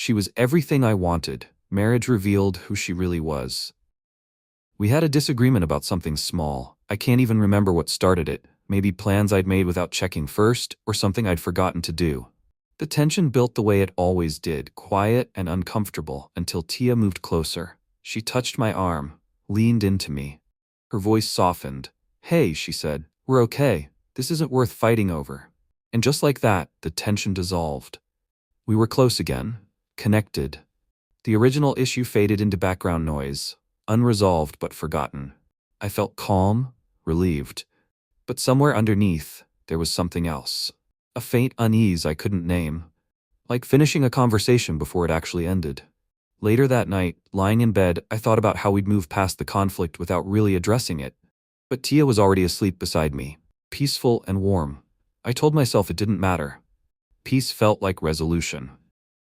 She was everything I wanted. Marriage revealed who she really was. We had a disagreement about something small. I can't even remember what started it. Maybe plans I'd made without checking first, or something I'd forgotten to do. The tension built the way it always did, quiet and uncomfortable, until Tia moved closer. She touched my arm, leaned into me. Her voice softened. "Hey," she said, "we're okay. This isn't worth fighting over." And just like that, the tension dissolved. We were close again, connected. The original issue faded into background noise, unresolved but forgotten. I felt calm, relieved. But somewhere underneath, there was something else. A faint unease I couldn't name. Like finishing a conversation before it actually ended. Later that night, lying in bed, I thought about how we'd move past the conflict without really addressing it. But Tia was already asleep beside me, peaceful and warm. I told myself it didn't matter. Peace felt like resolution.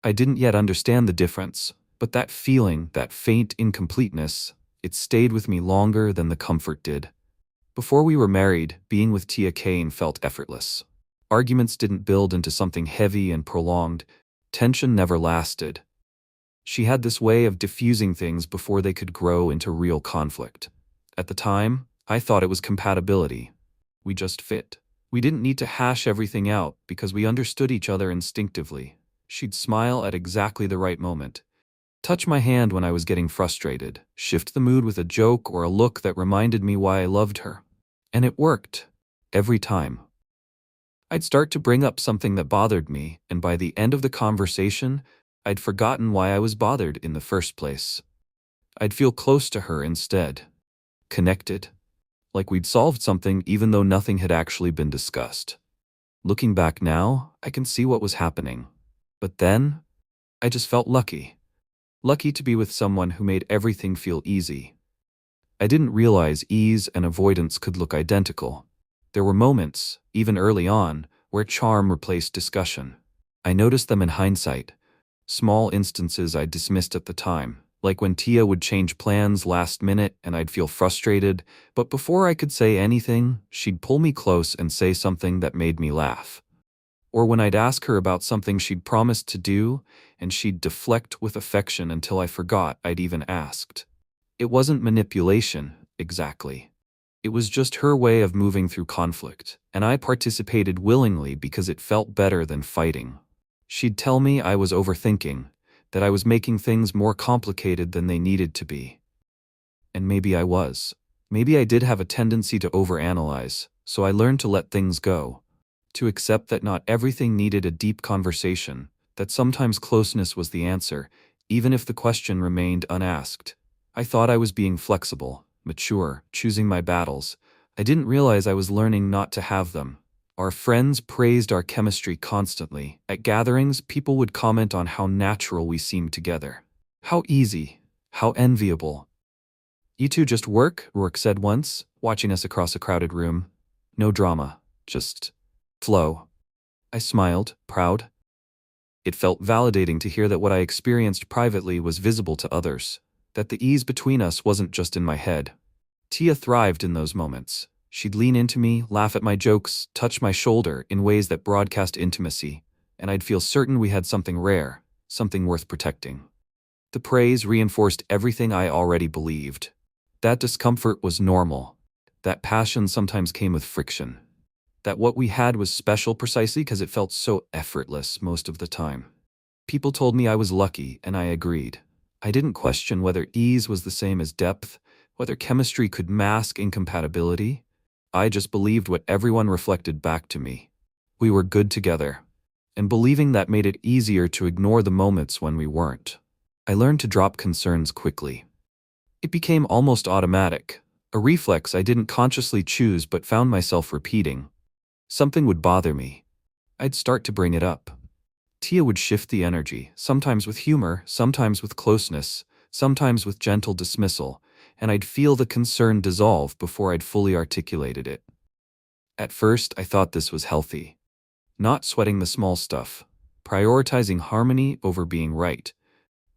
I didn't yet understand the difference, but that feeling, that faint incompleteness, it stayed with me longer than the comfort did. Before we were married, being with Tia Kane felt effortless. Arguments didn't build into something heavy and prolonged. Tension never lasted. She had this way of diffusing things before they could grow into real conflict. At the time, I thought it was compatibility. We just fit. We didn't need to hash everything out because we understood each other instinctively. She'd smile at exactly the right moment. Touch my hand when I was getting frustrated, shift the mood with a joke or a look that reminded me why I loved her. And it worked. Every time. I'd start to bring up something that bothered me, and by the end of the conversation, I'd forgotten why I was bothered in the first place. I'd feel close to her instead. Connected. Like we'd solved something even though nothing had actually been discussed. Looking back now, I can see what was happening. But then, I just felt lucky. Lucky to be with someone who made everything feel easy. I didn't realize ease and avoidance could look identical. There were moments, even early on, where charm replaced discussion. I noticed them in hindsight. Small instances I dismissed at the time, like when Tia would change plans last minute and I'd feel frustrated, but before I could say anything, she'd pull me close and say something that made me laugh. Or when I'd ask her about something she'd promised to do, and she'd deflect with affection until I forgot I'd even asked. It wasn't manipulation, exactly. It was just her way of moving through conflict, and I participated willingly because it felt better than fighting. She'd tell me I was overthinking, that I was making things more complicated than they needed to be. And maybe I was. Maybe I did have a tendency to overanalyze, so I learned to let things go. To accept that not everything needed a deep conversation, that sometimes closeness was the answer, even if the question remained unasked. I thought I was being flexible, mature, choosing my battles. I didn't realize I was learning not to have them. Our friends praised our chemistry constantly. At gatherings, people would comment on how natural we seemed together. How easy, how enviable. "You two just work," Rourke said once, watching us across a crowded room. "No drama, just flow." I smiled, proud. It felt validating to hear that what I experienced privately was visible to others, that the ease between us wasn't just in my head. Tia thrived in those moments. She'd lean into me, laugh at my jokes, touch my shoulder in ways that broadcast intimacy, and I'd feel certain we had something rare, something worth protecting. The praise reinforced everything I already believed. That discomfort was normal. That passion sometimes came with friction. That what we had was special precisely because it felt so effortless most of the time. People told me I was lucky, and I agreed. I didn't question whether ease was the same as depth, whether chemistry could mask incompatibility. I just believed what everyone reflected back to me. We were good together. And believing that made it easier to ignore the moments when we weren't. I learned to drop concerns quickly. It became almost automatic, a reflex I didn't consciously choose but found myself repeating. Something would bother me. I'd start to bring it up. Tia would shift the energy, sometimes with humor, sometimes with closeness, sometimes with gentle dismissal, and I'd feel the concern dissolve before I'd fully articulated it. At first, I thought this was healthy. Not sweating the small stuff, prioritizing harmony over being right.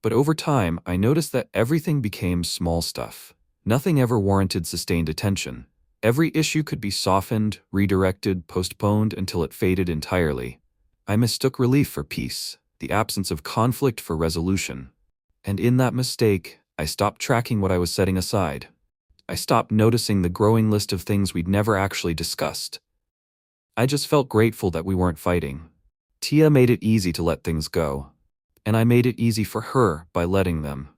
But over time, I noticed that everything became small stuff. Nothing ever warranted sustained attention. Every issue could be softened, redirected, postponed until it faded entirely. I mistook relief for peace. the absence of conflict for resolution. And in that mistake, I stopped tracking what I was setting aside. I stopped noticing the growing list of things we'd never actually discussed. I just felt grateful that we weren't fighting. Tia made it easy to let things go, and I made it easy for her by letting them.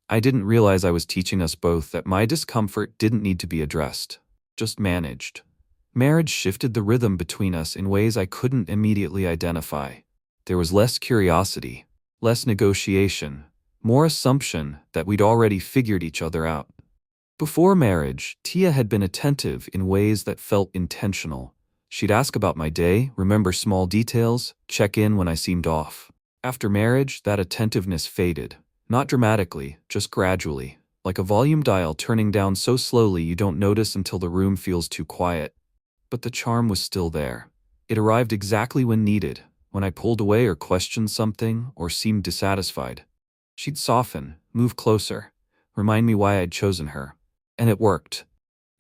I didn't realize I was teaching us both that my discomfort didn't need to be addressed, just managed. Marriage shifted the rhythm between us in ways I couldn't immediately identify. There was less curiosity, less negotiation, more assumption that we'd already figured each other out. Before marriage, Tia had been attentive in ways that felt intentional. She'd ask about my day, remember small details, check in when I seemed off. After marriage, that attentiveness faded. Not dramatically, just gradually, like a volume dial turning down so slowly you don't notice until the room feels too quiet. But the charm was still there. It arrived exactly when needed, when I pulled away or questioned something or seemed dissatisfied. She'd soften, move closer, remind me why I'd chosen her. And it worked.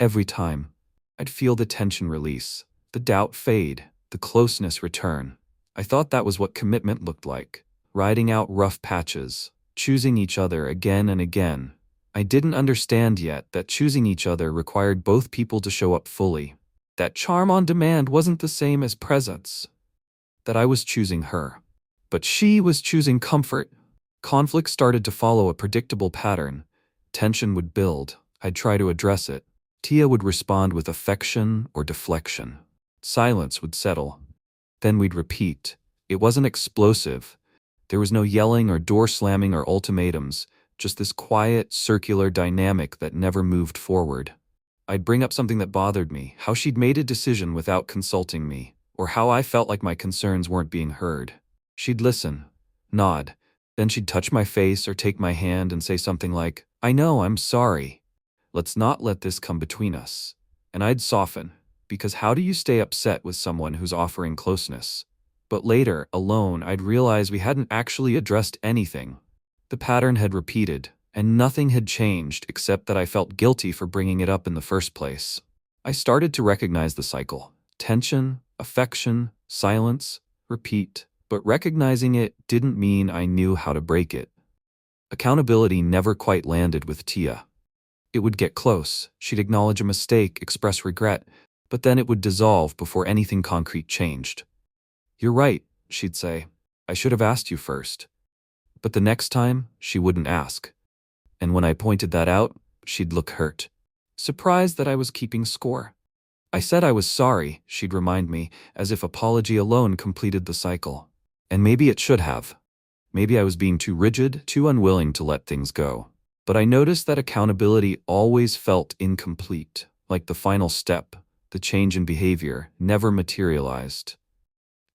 Every time. I'd feel the tension release, the doubt fade, the closeness return. I thought that was what commitment looked like, riding out rough patches, choosing each other again and again. I didn't understand yet that choosing each other required both people to show up fully. That charm on demand wasn't the same as presence. That I was choosing her. But she was choosing comfort. Conflict started to follow a predictable pattern. Tension would build. I'd try to address it. Tia would respond with affection or deflection. Silence would settle. Then we'd repeat. It wasn't explosive. There was no yelling or door slamming or ultimatums, just this quiet, circular dynamic that never moved forward. I'd bring up something that bothered me, how she'd made a decision without consulting me, or how I felt like my concerns weren't being heard. She'd listen, nod, then she'd touch my face or take my hand and say something like, "I know, I'm sorry. Let's not let this come between us." And I'd soften, because how do you stay upset with someone who's offering closeness? But later, alone, I'd realize we hadn't actually addressed anything. The pattern had repeated, and nothing had changed except that I felt guilty for bringing it up in the first place. I started to recognize the cycle. Tension, affection, silence, repeat. But recognizing it didn't mean I knew how to break it. Accountability never quite landed with Tia. It would get close, she'd acknowledge a mistake, express regret, but then it would dissolve before anything concrete changed. "You're right," she'd say. "I should have asked you first." But the next time, she wouldn't ask. And when I pointed that out, she'd look hurt, surprised that I was keeping score. I said I was sorry, she'd remind me, as if apology alone completed the cycle. And maybe it should have. Maybe I was being too rigid, too unwilling to let things go. But I noticed that accountability always felt incomplete, like the final step, the change in behavior, never materialized.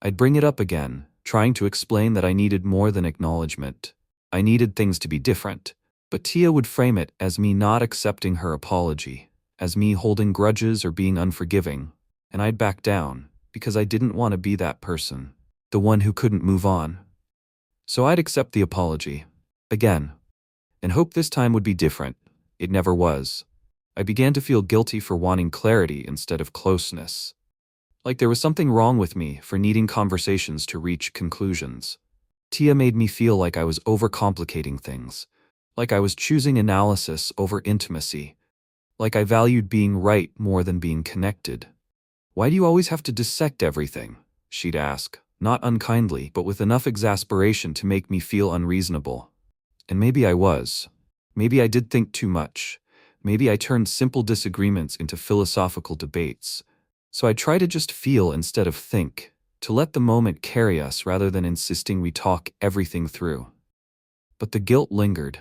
I'd bring it up again, trying to explain that I needed more than acknowledgement. I needed things to be different. But Tia would frame it as me not accepting her apology, as me holding grudges or being unforgiving. And I'd back down, because I didn't want to be that person, the one who couldn't move on. So I'd accept the apology, again, and hope this time would be different. It never was. I began to feel guilty for wanting clarity instead of closeness. Like there was something wrong with me for needing conversations to reach conclusions. Tia made me feel like I was overcomplicating things, like I was choosing analysis over intimacy, like I valued being right more than being connected. "Why do you always have to dissect everything?" she'd ask, not unkindly, but with enough exasperation to make me feel unreasonable. And maybe I was. Maybe I did think too much. Maybe I turned simple disagreements into philosophical debates. So I try to just feel instead of think, to let the moment carry us rather than insisting we talk everything through. But the guilt lingered,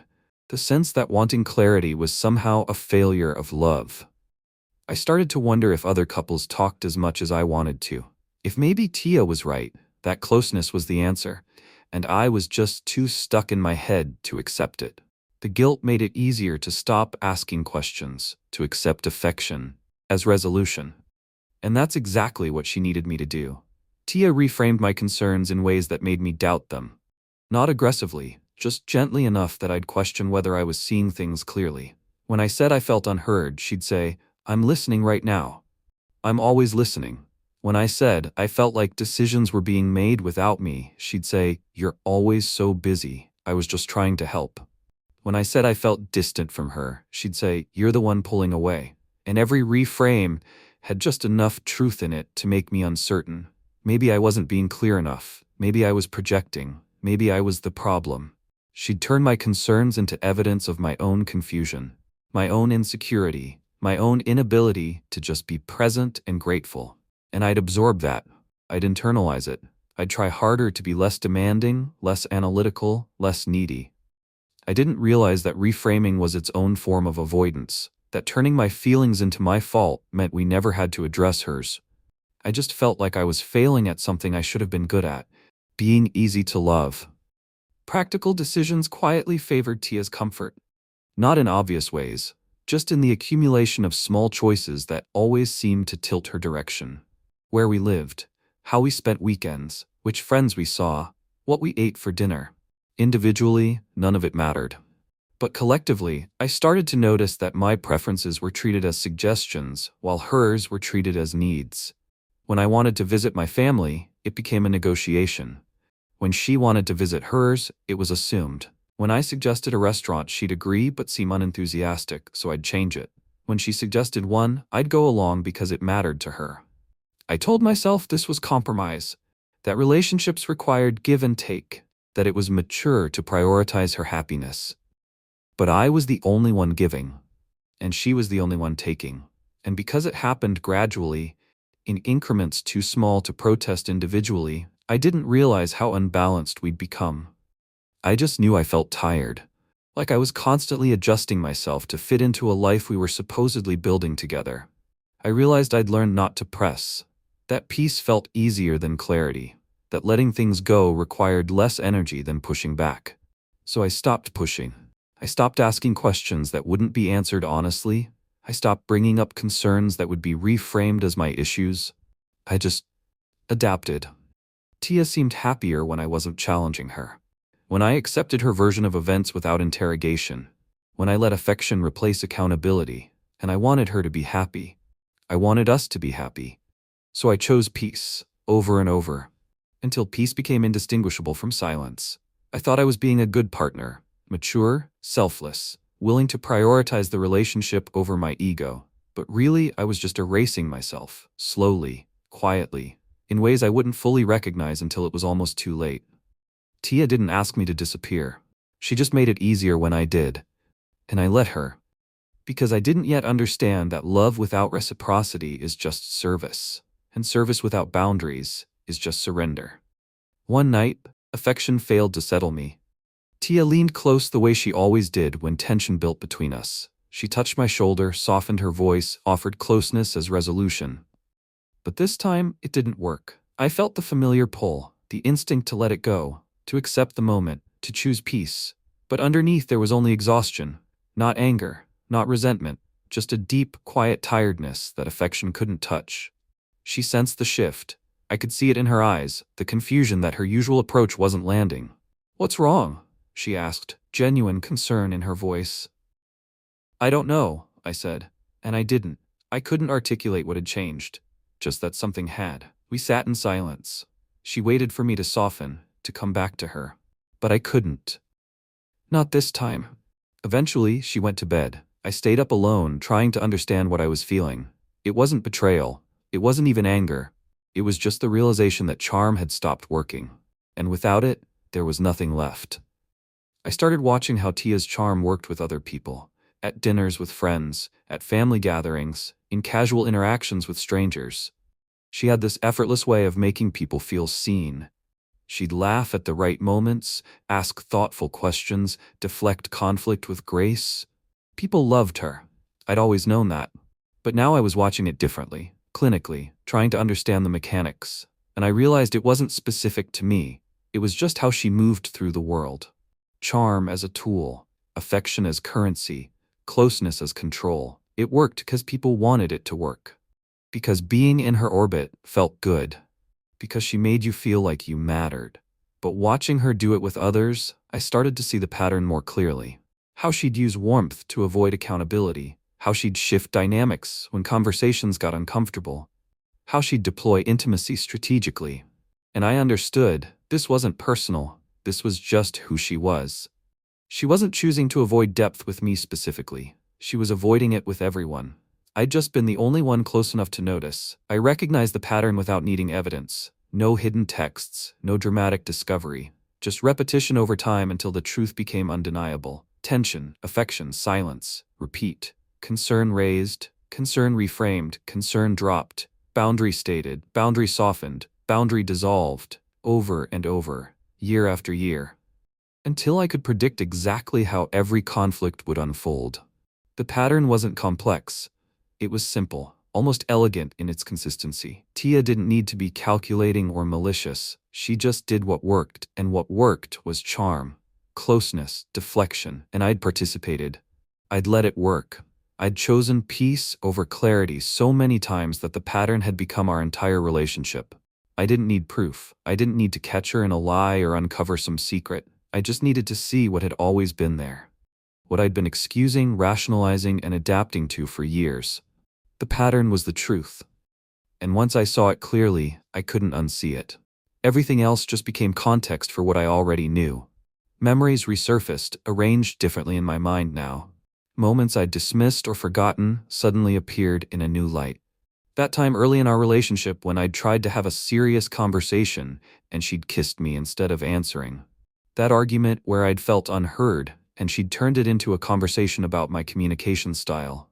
the sense that wanting clarity was somehow a failure of love. I started to wonder if other couples talked as much as I wanted to. If maybe Tia was right, that closeness was the answer, and I was just too stuck in my head to accept it. The guilt made it easier to stop asking questions, to accept affection as resolution. And that's exactly what she needed me to do. Tia reframed my concerns in ways that made me doubt them. Not aggressively, just gently enough that I'd question whether I was seeing things clearly. When I said I felt unheard, she'd say, "I'm listening right now. I'm always listening." When I said I felt like decisions were being made without me, she'd say, "You're always so busy. I was just trying to help." When I said I felt distant from her, she'd say, "You're the one pulling away." And every reframe had just enough truth in it to make me uncertain. Maybe I wasn't being clear enough. Maybe I was projecting. Maybe I was the problem. She'd turn my concerns into evidence of my own confusion, my own insecurity, my own inability to just be present and grateful. And I'd absorb that. I'd internalize it. I'd try harder to be less demanding, less analytical, less needy. I didn't realize that reframing was its own form of avoidance, that turning my feelings into my fault meant we never had to address hers. I just felt like I was failing at something I should have been good at, being easy to love. Practical decisions quietly favored Tia's comfort. Not in obvious ways, just in the accumulation of small choices that always seemed to tilt her direction. Where we lived, how we spent weekends, which friends we saw, what we ate for dinner. Individually, none of it mattered. But collectively, I started to notice that my preferences were treated as suggestions, while hers were treated as needs. When I wanted to visit my family, it became a negotiation. When she wanted to visit hers, it was assumed. When I suggested a restaurant, she'd agree but seem unenthusiastic, so I'd change it. When she suggested one, I'd go along because it mattered to her. I told myself this was compromise, that relationships required give and take, that it was mature to prioritize her happiness. But I was the only one giving, and she was the only one taking. And because it happened gradually, in increments too small to protest individually, I didn't realize how unbalanced we'd become. I just knew I felt tired, like I was constantly adjusting myself to fit into a life we were supposedly building together. I realized I'd learned not to press. That peace felt easier than clarity, that letting things go required less energy than pushing back. So I stopped pushing. I stopped asking questions that wouldn't be answered honestly. I stopped bringing up concerns that would be reframed as my issues. I just adapted. Tia seemed happier when I wasn't challenging her. When I accepted her version of events without interrogation. When I let affection replace accountability. And I wanted her to be happy. I wanted us to be happy. So I chose peace, over and over, until peace became indistinguishable from silence. I thought I was being a good partner, mature, selfless, willing to prioritize the relationship over my ego. But really, I was just erasing myself, slowly, quietly, in ways I wouldn't fully recognize until it was almost too late. Tia didn't ask me to disappear. She just made it easier when I did. And I let her. Because I didn't yet understand that love without reciprocity is just service. And service without boundaries is just surrender. One night, affection failed to settle me. Tia leaned close the way she always did when tension built between us. She touched my shoulder, softened her voice, offered closeness as resolution. But this time, it didn't work. I felt the familiar pull, the instinct to let it go, to accept the moment, to choose peace. But underneath there was only exhaustion, not anger, not resentment, just a deep, quiet tiredness that affection couldn't touch. She sensed the shift. I could see it in her eyes, the confusion that her usual approach wasn't landing. "What's wrong?" she asked, genuine concern in her voice. "I don't know," I said, and I didn't. I couldn't articulate what had changed, just that something had. We sat in silence. She waited for me to soften, to come back to her. But I couldn't. Not this time. Eventually, she went to bed. I stayed up alone, trying to understand what I was feeling. It wasn't betrayal. It wasn't even anger. It was just the realization that charm had stopped working. And without it, there was nothing left. I started watching how Tia's charm worked with other people. At dinners with friends, at family gatherings, in casual interactions with strangers. She had this effortless way of making people feel seen. She'd laugh at the right moments, ask thoughtful questions, deflect conflict with grace. People loved her. I'd always known that. But now I was watching it differently, clinically, trying to understand the mechanics. And I realized it wasn't specific to me. It was just how she moved through the world. Charm as a tool, affection as currency, closeness as control. It worked because people wanted it to work. Because being in her orbit felt good. Because she made you feel like you mattered. But watching her do it with others, I started to see the pattern more clearly. How she'd use warmth to avoid accountability. How she'd shift dynamics when conversations got uncomfortable. how she'd deploy intimacy strategically. And I understood, this wasn't personal, this was just who she was. She wasn't choosing to avoid depth with me specifically. She was avoiding it with everyone. I'd just been the only one close enough to notice. I recognized the pattern without needing evidence. No hidden texts, no dramatic discovery. Just repetition over time until the truth became undeniable. Tension, affection, silence, repeat. Concern raised, concern reframed, concern dropped. Boundary stated, boundary softened, boundary dissolved. Over and over, year after year. Until I could predict exactly how every conflict would unfold. The pattern wasn't complex. It was simple, almost elegant in its consistency. Tia didn't need to be calculating or malicious. She just did what worked, and what worked was charm, closeness, deflection, and I'd participated. I'd let it work. I'd chosen peace over clarity so many times that the pattern had become our entire relationship. I didn't need proof. I didn't need to catch her in a lie or uncover some secret. I just needed to see what had always been there. What I'd been excusing, rationalizing, and adapting to for years. The pattern was the truth. And once I saw it clearly, I couldn't unsee it. Everything else just became context for what I already knew. Memories resurfaced, arranged differently in my mind now. Moments I'd dismissed or forgotten suddenly appeared in a new light. That time early in our relationship when I'd tried to have a serious conversation and she'd kissed me instead of answering. That argument where I'd felt unheard and she'd turned it into a conversation about my communication style.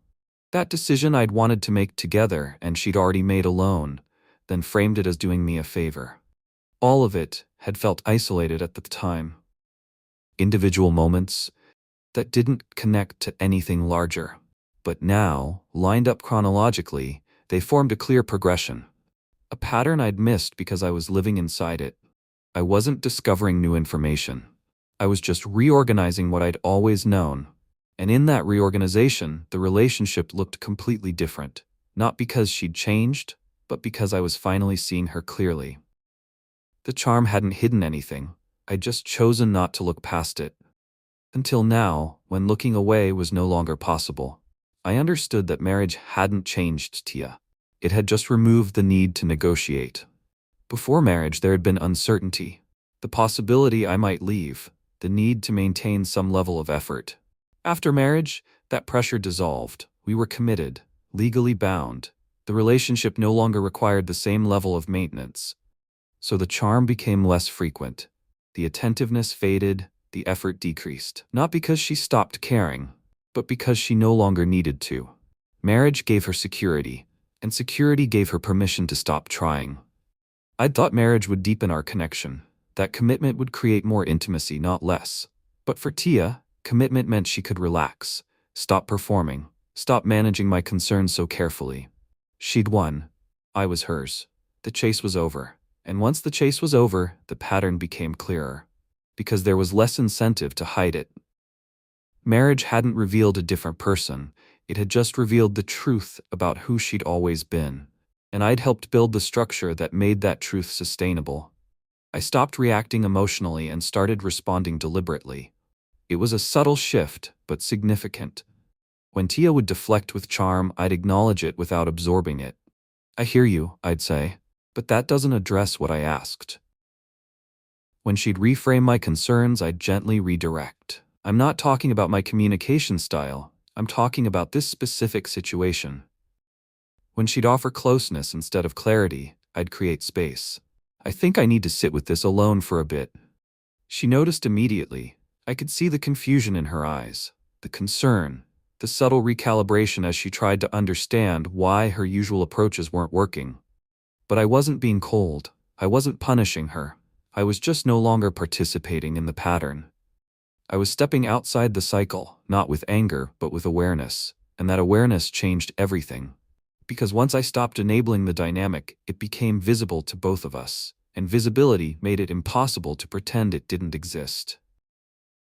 That decision I'd wanted to make together and she'd already made alone, then framed it as doing me a favor. All of it had felt isolated at the time. Individual moments that didn't connect to anything larger. But now, lined up chronologically, they formed a clear progression. A pattern I'd missed because I was living inside it. I wasn't discovering new information. I was just reorganizing what I'd always known. And in that reorganization, the relationship looked completely different. Not because she'd changed, but because I was finally seeing her clearly. The charm hadn't hidden anything. I'd just chosen not to look past it. Until now, when looking away was no longer possible. I understood that marriage hadn't changed Tia. It had just removed the need to negotiate. Before marriage, there had been uncertainty. The possibility I might leave. The need to maintain some level of effort. After marriage, that pressure dissolved. We were committed, legally bound. The relationship no longer required the same level of maintenance. So the charm became less frequent. The attentiveness faded, the effort decreased. Not because she stopped caring, but because she no longer needed to. Marriage gave her security, and security gave her permission to stop trying. I'd thought marriage would deepen our connection. That commitment would create more intimacy, not less. But for Tia, commitment meant she could relax, stop performing, stop managing my concerns so carefully. She'd won. I was hers. The chase was over. And once the chase was over, the pattern became clearer. Because there was less incentive to hide it. Marriage hadn't revealed a different person. It had just revealed the truth about who she'd always been. And I'd helped build the structure that made that truth sustainable. I stopped reacting emotionally and started responding deliberately. It was a subtle shift, but significant. When Tia would deflect with charm, I'd acknowledge it without absorbing it. I hear you, I'd say, but that doesn't address what I asked. When she'd reframe my concerns, I'd gently redirect. I'm not talking about my communication style, I'm talking about this specific situation. When she'd offer closeness instead of clarity, I'd create space. I think I need to sit with this alone for a bit. She noticed immediately. I could see the confusion in her eyes, the concern, the subtle recalibration as she tried to understand why her usual approaches weren't working. But I wasn't being cold. I wasn't punishing her. I was just no longer participating in the pattern. I was stepping outside the cycle, not with anger, but with awareness, and that awareness changed everything. Because once I stopped enabling the dynamic, it became visible to both of us, and visibility made it impossible to pretend it didn't exist.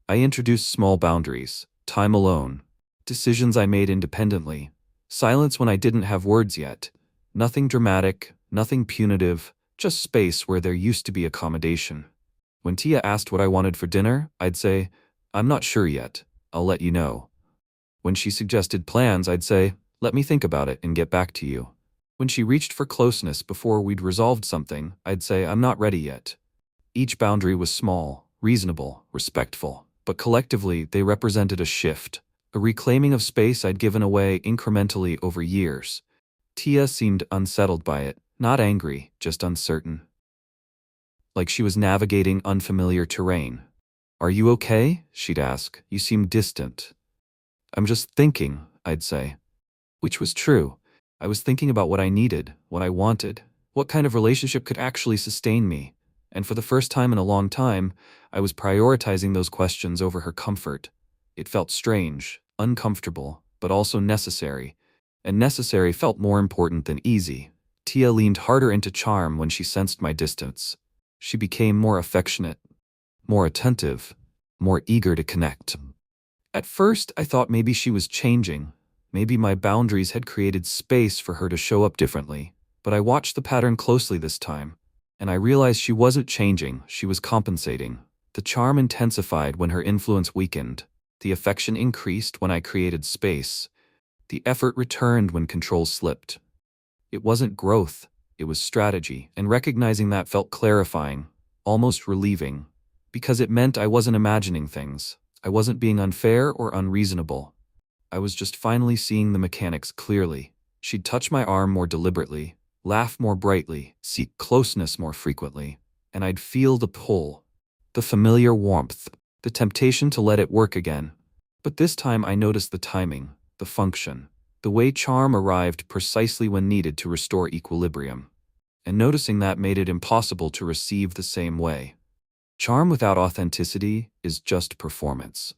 I introduced small boundaries, time alone, decisions I made independently, silence when I didn't have words yet, nothing dramatic, nothing punitive, just space where there used to be accommodation. When Tia asked what I wanted for dinner, I'd say, I'm not sure yet, I'll let you know. When she suggested plans, I'd say, let me think about it and get back to you. When she reached for closeness before we'd resolved something, I'd say, "I'm not ready yet." Each boundary was small, reasonable, respectful, but collectively they represented a shift, a reclaiming of space I'd given away incrementally over years. Tia seemed unsettled by it, not angry, just uncertain. Like she was navigating unfamiliar terrain. "Are you okay?" she'd ask. "You seem distant." "I'm just thinking," I'd say. Which was true. I was thinking about what I needed, what I wanted, what kind of relationship could actually sustain me. And for the first time in a long time, I was prioritizing those questions over her comfort. It felt strange, uncomfortable, but also necessary. And necessary felt more important than easy. Tia leaned harder into charm when she sensed my distance. She became more affectionate, more attentive, more eager to connect. At first, I thought maybe she was changing. Maybe my boundaries had created space for her to show up differently. But I watched the pattern closely this time, and I realized she wasn't changing, she was compensating. The charm intensified when her influence weakened. The affection increased when I created space. The effort returned when control slipped. It wasn't growth, it was strategy, and recognizing that felt clarifying, almost relieving, because it meant I wasn't imagining things. I wasn't being unfair or unreasonable. I was just finally seeing the mechanics clearly. She'd touch my arm more deliberately, laugh more brightly, seek closeness more frequently, and I'd feel the pull, the familiar warmth, the temptation to let it work again. But this time I noticed the timing, the function, the way charm arrived precisely when needed to restore equilibrium. And noticing that made it impossible to receive the same way. Charm without authenticity is just performance.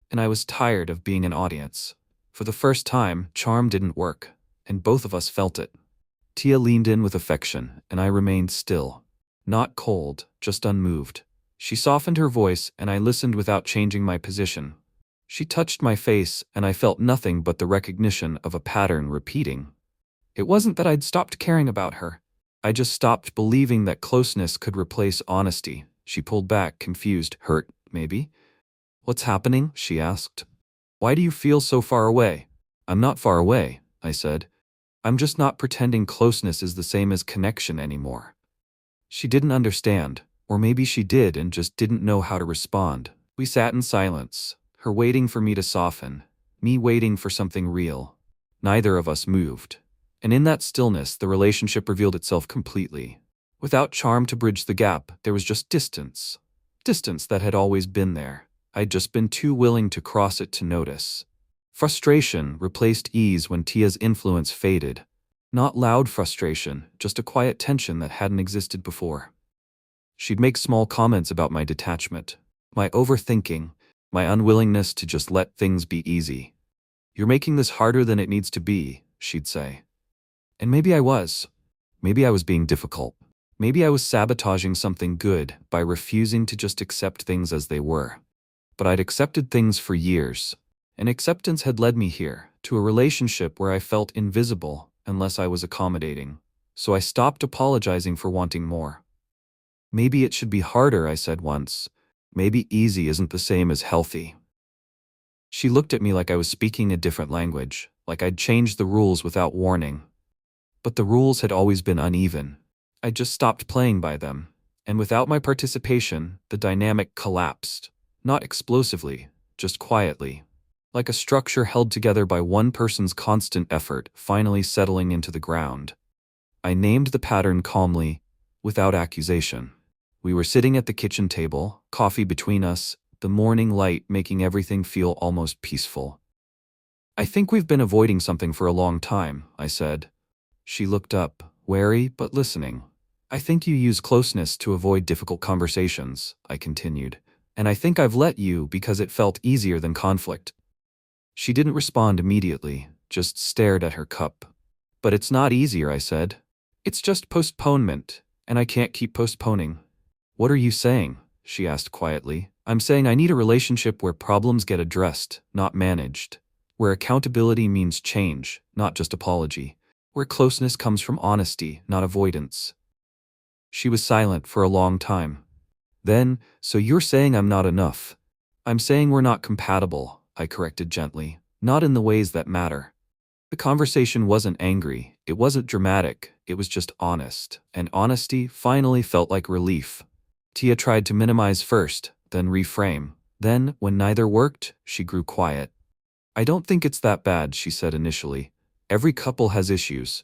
And I was tired of being an audience. For the first time, charm didn't work, and both of us felt it. Tia leaned in with affection, and I remained still. Not cold, just unmoved. She softened her voice, and I listened without changing my position. She touched my face, and I felt nothing but the recognition of a pattern repeating. It wasn't that I'd stopped caring about her. I just stopped believing that closeness could replace honesty. She pulled back, confused, hurt, maybe. "What's happening?" she asked. "Why do you feel so far away?" "I'm not far away," I said. "I'm just not pretending closeness is the same as connection anymore." She didn't understand, or maybe she did and just didn't know how to respond. We sat in silence, her waiting for me to soften, me waiting for something real. Neither of us moved. And in that stillness, the relationship revealed itself completely. Without charm to bridge the gap, there was just distance. Distance that had always been there. I'd just been too willing to cross it to notice. Frustration replaced ease when Tia's influence faded. Not loud frustration, just a quiet tension that hadn't existed before. She'd make small comments about my detachment, my overthinking, my unwillingness to just let things be easy. "You're making this harder than it needs to be," she'd say. And maybe I was. Maybe I was being difficult. Maybe I was sabotaging something good by refusing to just accept things as they were. But I'd accepted things for years, and acceptance had led me here, to a relationship where I felt invisible unless I was accommodating. So I stopped apologizing for wanting more. "Maybe it should be harder," I said once. "Maybe easy isn't the same as healthy." She looked at me like I was speaking a different language, like I'd changed the rules without warning. But the rules had always been uneven. I just stopped playing by them, and without my participation, the dynamic collapsed. Not explosively, just quietly. Like a structure held together by one person's constant effort, finally settling into the ground. I named the pattern calmly, without accusation. We were sitting at the kitchen table, coffee between us, the morning light making everything feel almost peaceful. "I think we've been avoiding something for a long time," I said. She looked up, wary but listening. "I think you use closeness to avoid difficult conversations," I continued. "And I think I've let you because it felt easier than conflict." She didn't respond immediately, just stared at her cup. "But it's not easier," I said. "It's just postponement, and I can't keep postponing." "What are you saying?" she asked quietly. "I'm saying I need a relationship where problems get addressed, not managed. Where accountability means change, not just apology. Where closeness comes from honesty, not avoidance." She was silent for a long time. Then, "So you're saying I'm not enough?" "I'm saying we're not compatible," I corrected gently. "Not in the ways that matter." The conversation wasn't angry, it wasn't dramatic, it was just honest, and honesty finally felt like relief. Tia tried to minimize first, then reframe. Then, when neither worked, she grew quiet. I don't think it's that bad, she said initially. Every couple has issues.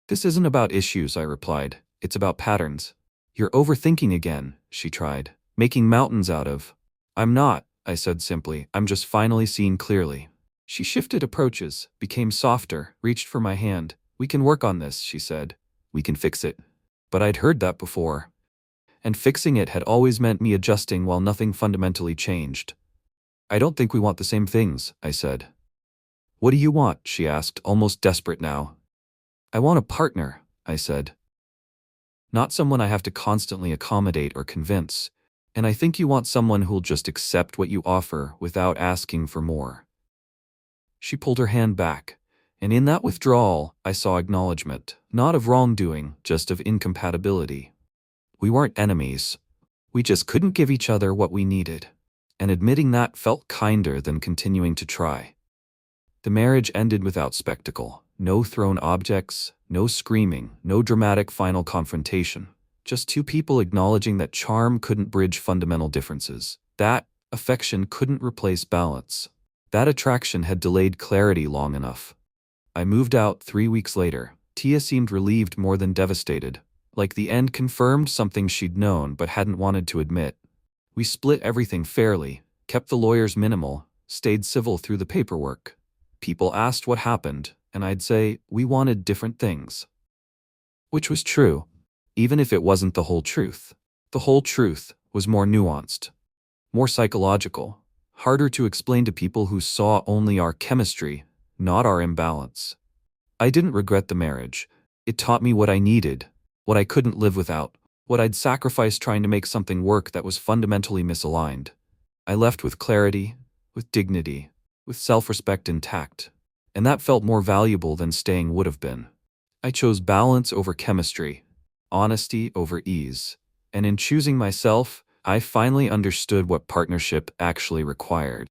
This isn't about issues, I replied. It's about patterns. You're overthinking again, she tried, making mountains out of. I'm not, I said simply. I'm just finally seeing clearly. She shifted approaches, became softer, reached for my hand. We can work on this, she said. We can fix it. But I'd heard that before. And fixing it had always meant me adjusting while nothing fundamentally changed. I don't think we want the same things, I said. What do you want? She asked, almost desperate now. I want a partner, I said. Not someone I have to constantly accommodate or convince. And I think you want someone who'll just accept what you offer without asking for more. She pulled her hand back, and in that withdrawal, I saw acknowledgement, not of wrongdoing, just of incompatibility. We weren't enemies. We just couldn't give each other what we needed. And admitting that felt kinder than continuing to try. The marriage ended without spectacle. No thrown objects, no screaming, no dramatic final confrontation. Just two people acknowledging that charm couldn't bridge fundamental differences. That affection couldn't replace balance. That attraction had delayed clarity long enough. I moved out 3 weeks later. Tia seemed relieved more than devastated. Like the end confirmed something she'd known but hadn't wanted to admit. We split everything fairly, kept the lawyers minimal, stayed civil through the paperwork. People asked what happened, and I'd say, we wanted different things. Which was true, even if it wasn't the whole truth. The whole truth was more nuanced, more psychological, harder to explain to people who saw only our chemistry, not our imbalance. I didn't regret the marriage. It taught me what I needed, what I couldn't live without, what I'd sacrificed trying to make something work that was fundamentally misaligned. I left with clarity, with dignity, with self-respect intact, and that felt more valuable than staying would have been. I chose balance over chemistry, honesty over ease, and in choosing myself, I finally understood what partnership actually required.